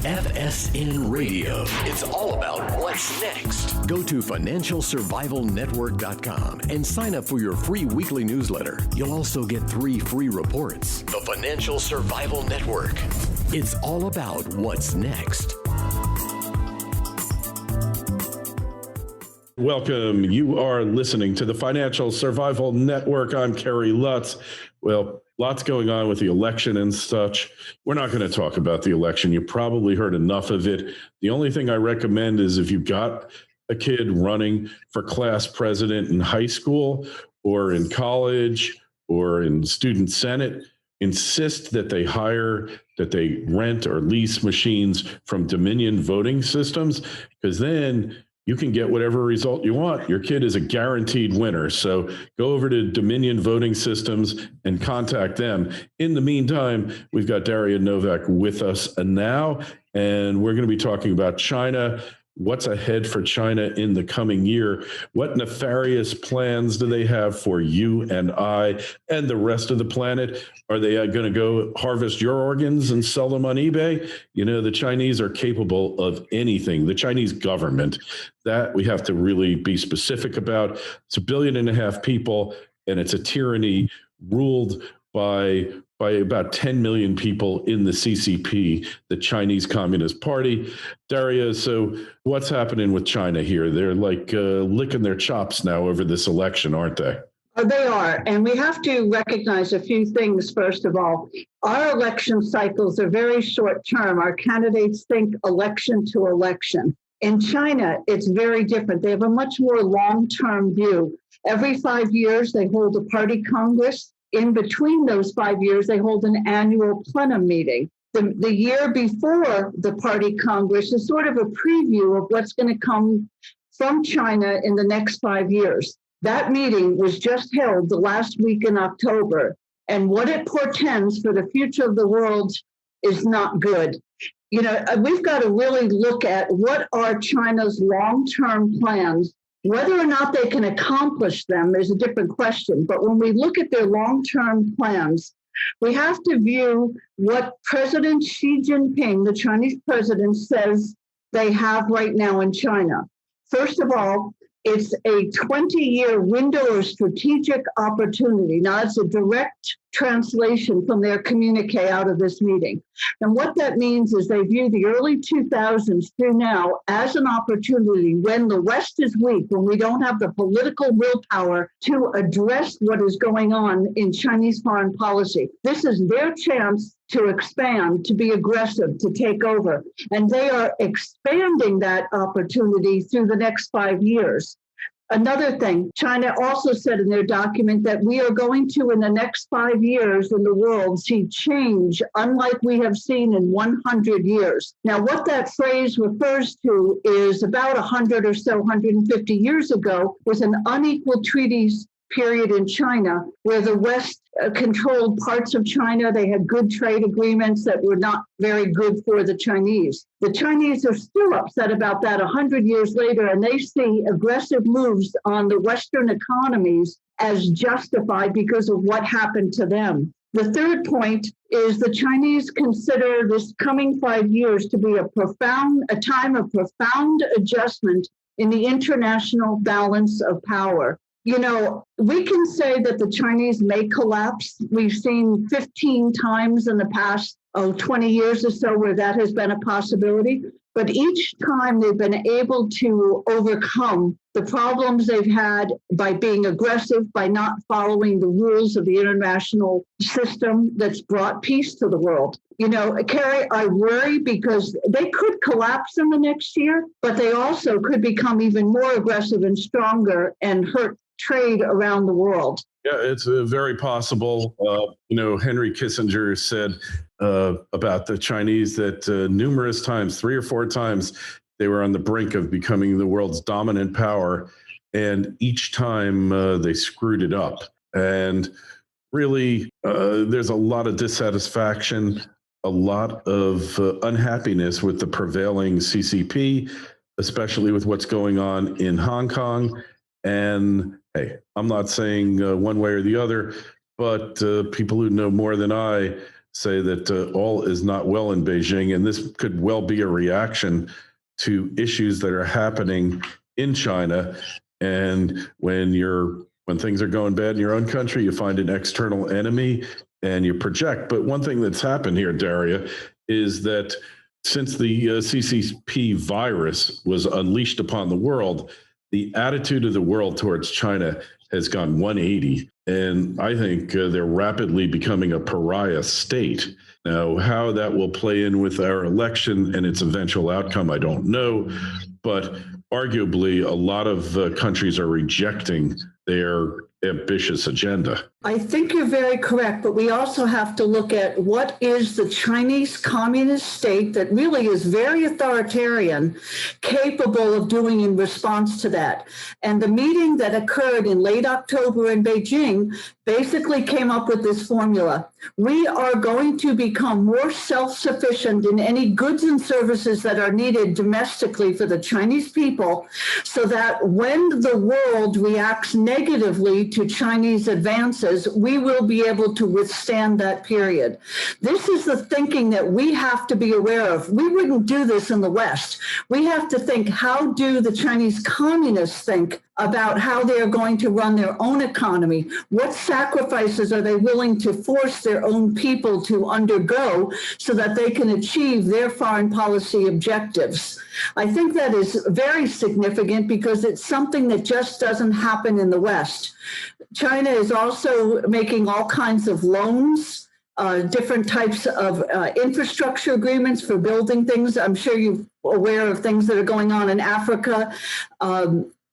FSN Radio. It's all about what's next. Go to financialsurvivalnetwork.com and sign up for your free weekly newsletter. You'll also get 3 free reports. The Financial Survival Network. It's all about what's next. Welcome. You are listening to the Financial Survival Network. I'm Kerry Lutz. Well, lots going on with the election and such. We're not going to talk about the election. You probably heard enough of it. The only thing I recommend is if you've got a kid running for class president in high school or in college or in student senate, insist that they rent or lease machines from Dominion voting systems, because then you can get whatever result you want. Your kid is a guaranteed winner. So go over to Dominion Voting Systems and contact them. In the meantime, we've got Daria Novak with us now, and we're going to be talking about China. What's ahead for China in the coming year? What nefarious plans do they have for you and I and the rest of the planet? Are they going to go harvest your organs and sell them on eBay? You know, the Chinese are capable of anything. The Chinese government, that we have to really be specific about. It's 1.5 billion people, and it's a tyranny ruled by about 10 million people in the CCP, the Chinese Communist Party. Daria, so what's happening with China here? They're like licking their chops now over this election, aren't they? They are. And we have to recognize a few things, first of all. Our election cycles are very short term. Our candidates think election to election. In China, it's very different. They have a much more long-term view. Every 5 years, they hold a party congress. In between those 5 years, they hold an annual plenum meeting. The year before the party congress is sort of a preview of what's going to come from China in the next 5 years. That meeting was just held the last week in October, and what it portends for the future of the world is not good. You know, we've got to really look at what are China's long-term plans. Whether or not they can accomplish them is a different question. But when we look at their long-term plans, we have to view what President Xi Jinping, the Chinese president, says they have right now in China. First of all, it's a 20-year window of strategic opportunity. Now, it's a direct translation from their communique out of this meeting. And what that means is they view the early 2000s through now as an opportunity when the West is weak, when we don't have the political willpower to address what is going on in Chinese foreign policy. This is their chance to expand, to be aggressive, to take over. And they are expanding that opportunity through the next 5 years. Another thing, China also said in their document that we are going to, in the next 5 years in the world, see change unlike we have seen in 100 years. Now, what that phrase refers to is about 100 or so, 150 years ago, was an unequal treaties period in China where the West controlled parts of China. They had good trade agreements that were not very good for the Chinese. The Chinese are still upset about that 100 years later, and they see aggressive moves on the Western economies as justified because of what happened to them. The third point is the Chinese consider this coming 5 years to be a time of profound adjustment in the international balance of power. You know, we can say that the Chinese may collapse. We've seen 15 times in the past 20 years or so where that has been a possibility. But each time they've been able to overcome the problems they've had by being aggressive, by not following the rules of the international system that's brought peace to the world. You know, Kerry, I worry because they could collapse in the next year, but they also could become even more aggressive and stronger and hurt trade around the world. Yeah, it's very possible. Henry Kissinger said about the Chinese that numerous times, 3 or 4 times, they were on the brink of becoming the world's dominant power. And each time they screwed it up. And really, there's a lot of dissatisfaction, a lot of unhappiness with the prevailing CCP, especially with what's going on in Hong Kong. And hey, I'm not saying one way or the other, but people who know more than I say that all is not well in Beijing, and this could well be a reaction to issues that are happening in China. And when things are going bad in your own country, you find an external enemy and you project. But one thing that's happened here, Daria, is that since the CCP virus was unleashed upon the world, the attitude of the world towards China has gone 180. And I think they're rapidly becoming a pariah state. Now, how that will play in with our election and its eventual outcome, I don't know. But arguably, a lot of countries are rejecting their ambitious agenda. I think you're very correct, but we also have to look at what is the Chinese communist state that really is very authoritarian, capable of doing in response to that. And the meeting that occurred in late October in Beijing basically came up with this formula. We are going to become more self-sufficient in any goods and services that are needed domestically for the Chinese people, so that when the world reacts negatively to Chinese advances, we will be able to withstand that period. This is the thinking that we have to be aware of. We wouldn't do this in the West. We have to think, how do the Chinese communists think about how they are going to run their own economy? What sacrifices are they willing to force their own people to undergo so that they can achieve their foreign policy objectives? I think that is very significant because it's something that just doesn't happen in the West. China is also making all kinds of loans, different types of infrastructure agreements for building things. I'm sure you're aware of things that are going on in Africa.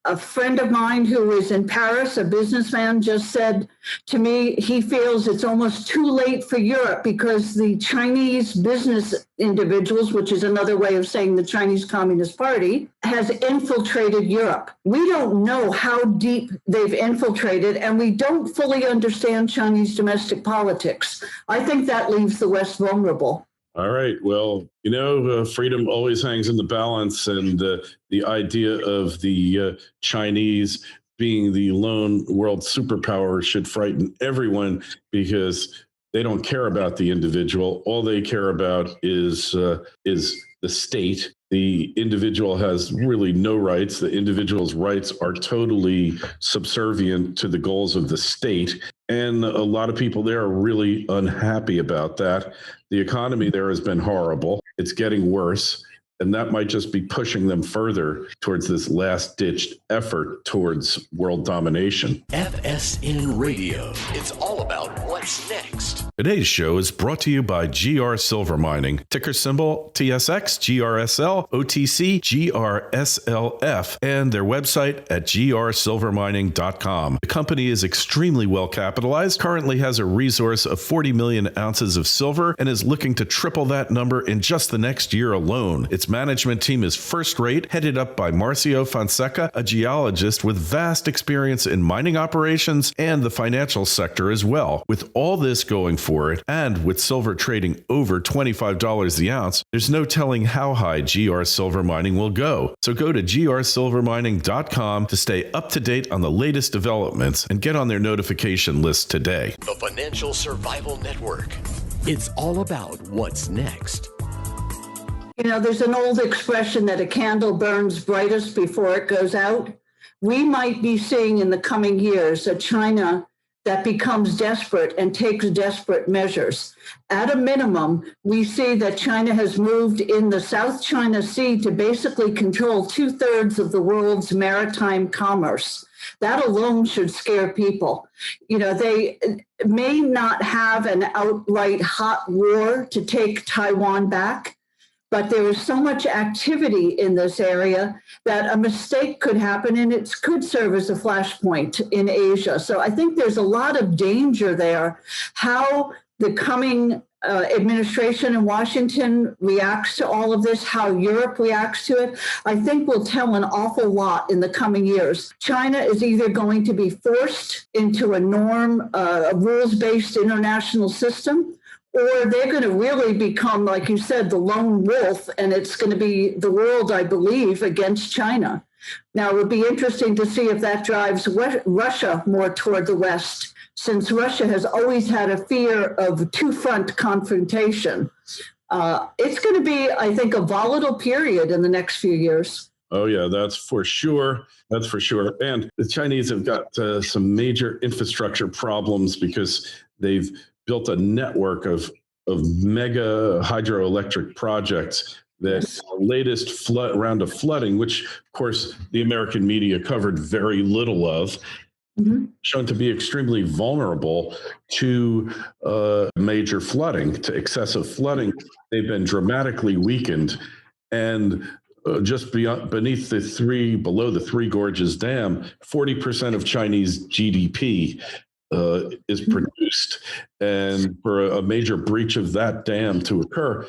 A friend of mine who is in Paris, a businessman, just said to me he feels it's almost too late for Europe because the Chinese business individuals, which is another way of saying the Chinese Communist Party, has infiltrated Europe. We don't know how deep they've infiltrated, and we don't fully understand Chinese domestic politics. I think that leaves the West vulnerable. All right. Well, freedom always hangs in the balance, and the idea of the Chinese being the lone world superpower should frighten everyone because they don't care about the individual. All they care about is the state. The individual has really no rights. The individual's rights are totally subservient to the goals of the state. And a lot of people there are really unhappy about that. The economy there has been horrible. It's getting worse. And that might just be pushing them further towards this last-ditch effort towards world domination. FSN Radio. It's all about what's next. Today's show is brought to you by GR Silver Mining, ticker symbol TSX, GRSL, OTC, GRSLF, and their website at grsilvermining.com. The company is extremely well capitalized, currently has a resource of 40 million ounces of silver, and is looking to triple that number in just the next year alone. Its management team is first rate, headed up by Marcio Fonseca, a geologist with vast experience in mining operations and the financial sector as well. With all this going for it, and with silver trading over $25 the ounce, there's no telling how high GR Silver Mining will go. So go to grsilvermining.com to stay up to date on the latest developments and get on their notification list today. The Financial Survival Network. It's all about what's next. There's an old expression that a candle burns brightest before it goes out. We might be seeing in the coming years a China that becomes desperate and takes desperate measures. At a minimum, we see that China has moved in the South China Sea to basically control 2/3 of the world's maritime commerce. That alone should scare people. They may not have an outright hot war to take Taiwan back, but there is so much activity in this area that a mistake could happen, and it could serve as a flashpoint in Asia. So I think there's a lot of danger there. How the coming administration in Washington reacts to all of this, how Europe reacts to it, I think will tell an awful lot in the coming years. China is either going to be forced into a rules-based international system, or they're going to really become, like you said, the lone wolf, and it's going to be the world, I believe, against China. Now, it would be interesting to see if that drives Russia more toward the West, since Russia has always had a fear of two-front confrontation. It's going to be, I think, a volatile period in the next few years. Oh, yeah, that's for sure. That's for sure. And the Chinese have got some major infrastructure problems because they've built a network of mega hydroelectric projects. That latest round of flooding, which, of course, the American media covered very little of, shown to be extremely vulnerable to major flooding, to excessive flooding. They've been dramatically weakened. And just beneath below the Three Gorges Dam, 40% of Chinese GDP is produced. And for a major breach of that dam to occur,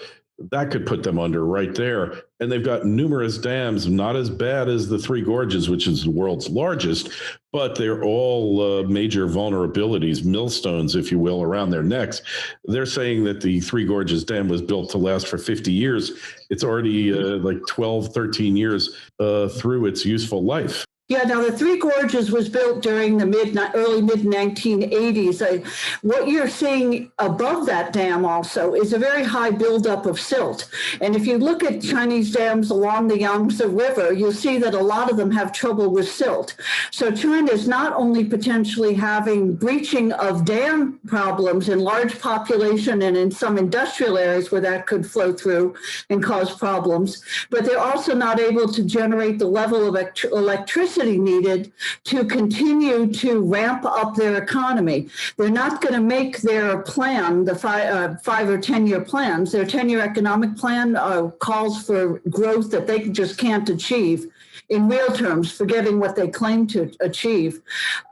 that could put them under right there. And they've got numerous dams, not as bad as the Three Gorges, which is the world's largest, but they're all major vulnerabilities, millstones, if you will, around their necks. They're saying that the Three Gorges Dam was built to last for 50 years. It's already like 12, 13 years through its useful life. Yeah, now the Three Gorges was built during the early mid-1980s. What you're seeing above that dam also is a very high buildup of silt. And if you look at Chinese dams along the Yangtze River, you'll see that a lot of them have trouble with silt. So China is not only potentially having breaching of dam problems in large population and in some industrial areas where that could flow through and cause problems, but they're also not able to generate the level of electricity needed to continue to ramp up their economy. They're not going to make their plan, the 5 or 10-year plans. Their 10-year economic plan calls for growth that they just can't achieve in real terms, forgetting what they claim to achieve.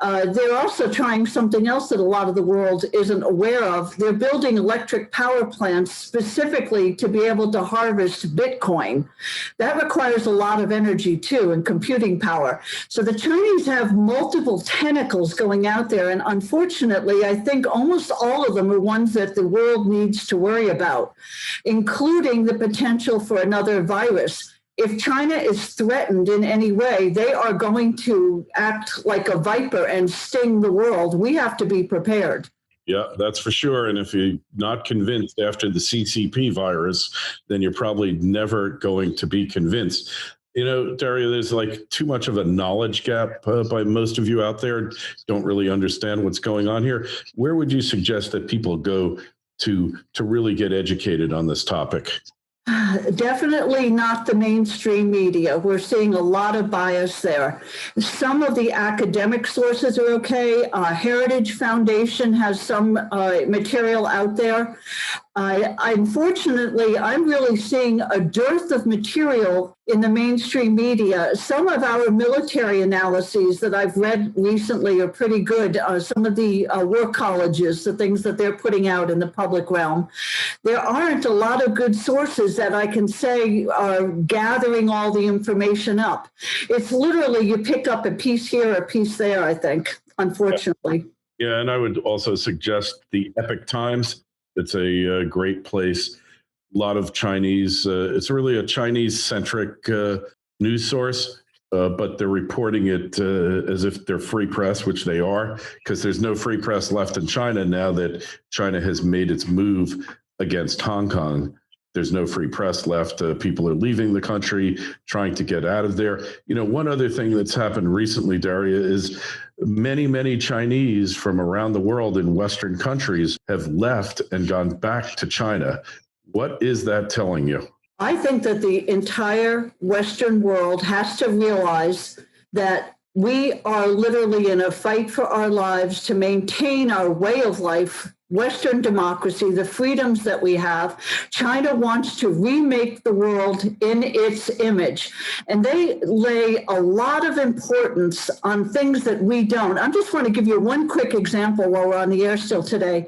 They're also trying something else that a lot of the world isn't aware of. They're building electric power plants specifically to be able to harvest Bitcoin. That requires a lot of energy too, and computing power. So the Chinese have multiple tentacles going out there, and unfortunately, I think almost all of them are ones that the world needs to worry about, including the potential for another virus. If China is threatened in any way, they are going to act like a viper and sting the world. We have to be prepared. Yeah, that's for sure. And if you're not convinced after the CCP virus, then you're probably never going to be convinced. You know, Daria, there's like too much of a knowledge gap by most of you out there. Don't really understand what's going on here. Where would you suggest that people go to really get educated on this topic? Definitely not the mainstream media. We're seeing a lot of bias there. Some of the academic sources are okay. Heritage Foundation has some material out there. Unfortunately, I'm really seeing a dearth of material in the mainstream media. Some of our military analyses that I've read recently are pretty good. Some of the war colleges, the things that they're putting out in the public realm. There aren't a lot of good sources that I can say are gathering all the information up. It's literally you pick up a piece here, a piece there, I think, unfortunately. Yeah, and I would also suggest the Epoch Times. It's a great place. A lot of Chinese, it's really a Chinese-centric news source, but they're reporting it as if they're free press, which they are, because there's no free press left in China now that China has made its move against Hong Kong. There's no free press left. People are leaving the country, trying to get out of there. You know, one other thing that's happened recently, Daria, is many Chinese from around the world in Western countries have left and gone back to China. What is that telling you? I think that the entire Western world has to realize that we are literally in a fight for our lives to maintain our way of life, Western democracy, the freedoms that we have. China wants to remake the world in its image, and they lay a lot of importance on things that we don't. I just want to give you one quick example while we're on the air still today.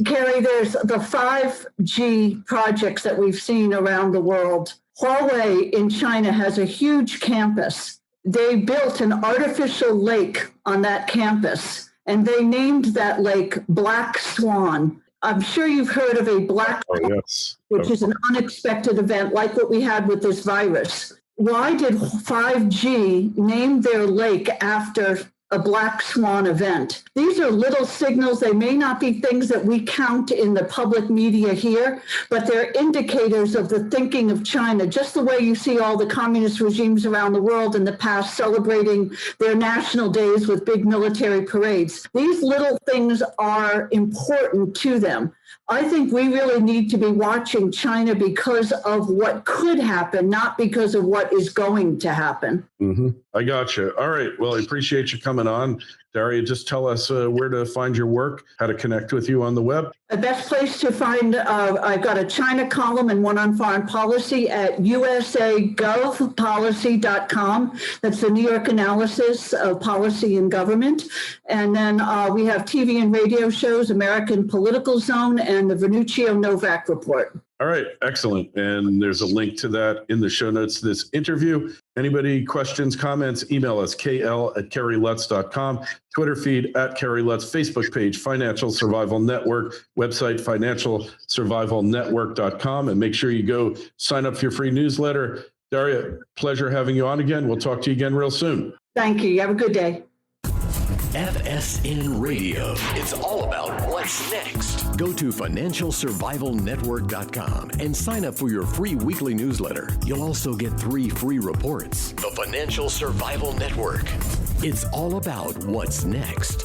Kerry, there's the 5G projects that we've seen around the world. Huawei in China has a huge campus. They built an artificial lake on that campus, and they named that lake Black Swan. I'm sure you've heard of a black swan, which is an unexpected event like what we had with this virus. Why did 5G name their lake after a black swan event. These are little signals. They may not be things that we count in the public media here, but they're indicators of the thinking of China, just the way you see all the communist regimes around the world in the past celebrating their national days with big military parades. These little things are important to them. I think we really need to be watching China because of what could happen, not because of what is going to happen. Mm-hmm. I got you. All right. Well, I appreciate you coming on. Daria, just tell us where to find your work, how to connect with you on the web. The best place to find, I've got a China column and one on foreign policy at usagovpolicy.com. That's the New York analysis of policy and government. And then we have TV and radio shows, American Political Zone and the Novak Report. All right. Excellent. And there's a link to that in the show notes to this interview. Anybody, questions, comments, email us, kl@kerrylutz.com, Twitter feed @KerryLutz, Facebook page, Financial Survival Network, website, financialsurvivalnetwork.com. And make sure you go sign up for your free newsletter. Daria, pleasure having you on again. We'll talk to you again real soon. Thank you. You have a good day. FSN Radio. It's all about what's next. Go to financialsurvivalnetwork.com and sign up for your free weekly newsletter. You'll also get 3 free reports. The Financial Survival Network. It's all about what's next.